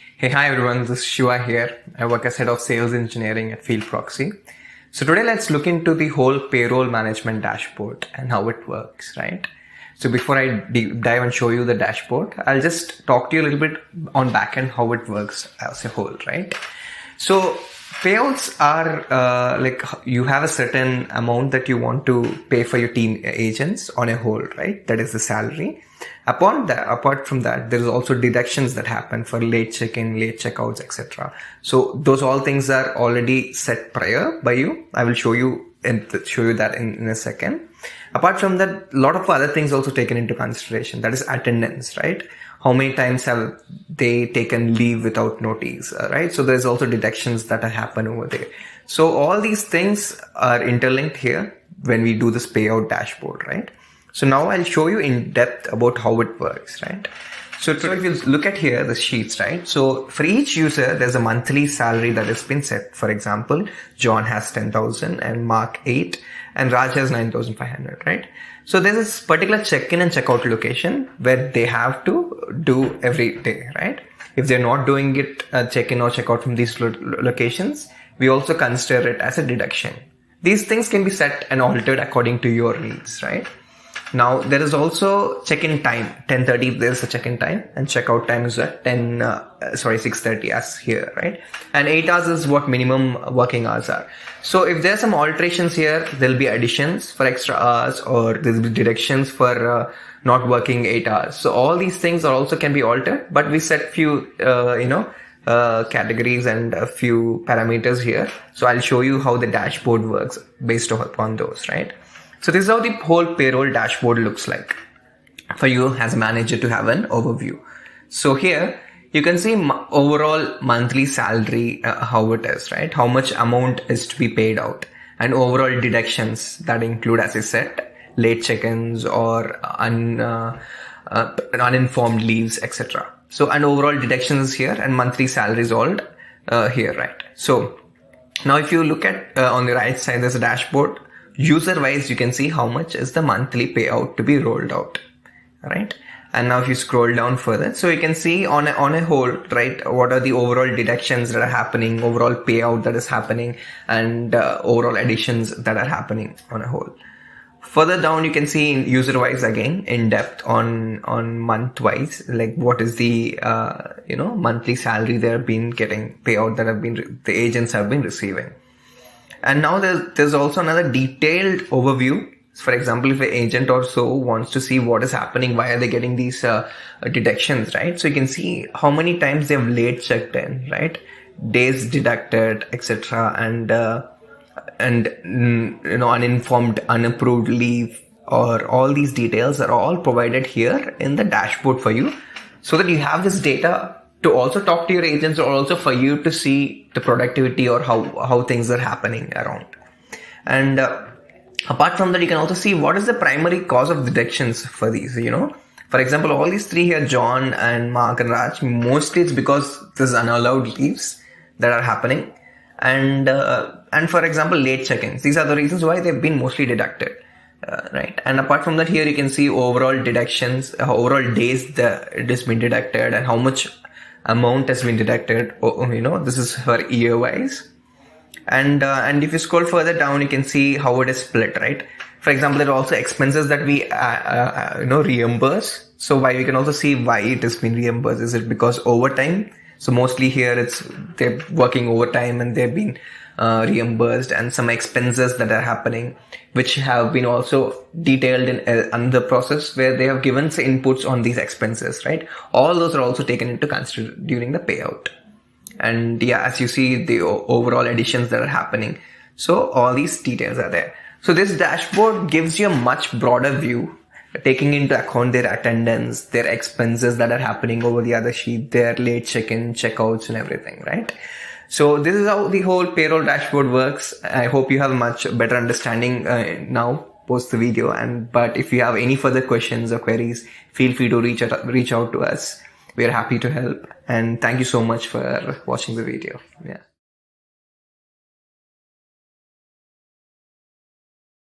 Hey, hi everyone, this is Shiva here. I work as Head of Sales Engineering at Fieldproxy. So today let's look into the whole payroll management dashboard and how it works, right? So before I deep dive and show you the dashboard, I'll just talk to you a little bit on backend how it works as a whole, right? So payouts are like you have a certain amount that you want to pay for your team agents on a whole, right? That is the salary. Apart from that, there is also deductions that happen for late check-in, late checkouts, etc. So those all things are already set prior by you. I will show you that in a second. Apart from that, a lot of other things also taken into consideration. That is attendance, right? How many times have they taken leave without notice, right? So there's also deductions that happen over there. So all these things are interlinked here when we do this payout dashboard, right? So now I'll show you in depth about how it works, right? So if you look at here, the sheets, right? So for each user, there's a monthly salary that has been set. For example, John has 10,000 and Mark 8 and Raj has 9,500, right? So there's this particular check-in and check-out location where they have to do every day, right? If they're not doing it, check-in or check-out from these locations, we also consider it as a deduction. These things can be set and altered according to your needs, right? Now, there is also check-in time, 10:30, there's a check-in time, and check-out time is at 6:30 as here, right? And 8 hours is what minimum working hours are. So if there's some alterations here, there'll be additions for extra hours or there'll be deductions for not working 8 hours. So all these things are also can be altered, but we set few, categories and a few parameters here. So I'll show you how the dashboard works based upon those, right? So this is how the whole payroll dashboard looks like for you as a manager to have an overview. So here you can see overall monthly salary, how it is, right? How much amount is to be paid out and overall deductions that include, as I said, late check-ins or uninformed leaves, etc. So, and overall deductions here and monthly salaries all here, right? So now if you look at on the right side, there's a dashboard. User wise, you can see how much is the monthly payout to be rolled out, right? And now if you scroll down further, so you can see on a whole, right, what are the overall deductions that are happening, overall payout that is happening, and overall additions that are happening on a whole. Further down, you can see user wise again in depth on month wise, like what is the monthly salary they have been getting, payout that the agents have been receiving. And now there's also another detailed overview. For example, if an agent or so wants to see what is happening, why are they getting these deductions, right? So you can see how many times they have late checked in, right? Days deducted, etc. And uninformed, unapproved leave, or all these details are all provided here in the dashboard for you, so that you have this data to also talk to your agents or also for you to see the productivity or how things are happening around. And apart from that, you can also see what is the primary cause of deductions for these, For example, all these three here, John and Mark and Raj, mostly it's because there's unallowed leaves that are happening. And for example, late check-ins. These are the reasons why they've been mostly deducted. Right. And apart from that, here you can see overall deductions, overall days that it has been deducted and how much amount has been deducted. This is for year wise. And if you scroll further down, you can see how it is split, right? For example, there are also expenses that we, reimburse. So why we can also see why it has been reimbursed. Is it because overtime? So mostly here they're working overtime and they've been reimbursed, and some expenses that are happening, which have been also detailed in another process where they have given inputs on these expenses, right? All those are also taken into consideration during the payout. And yeah, as you see, the overall additions that are happening. So all these details are there. So this dashboard gives you a much broader view, taking into account their attendance, their expenses that are happening over the other sheet, their late check-in, checkouts and everything, right? So this is how the whole payroll dashboard works. I hope you have a much better understanding now post the video. But if you have any further questions or queries, feel free to reach out to us. We are happy to help. And thank you so much for watching the video. Yeah.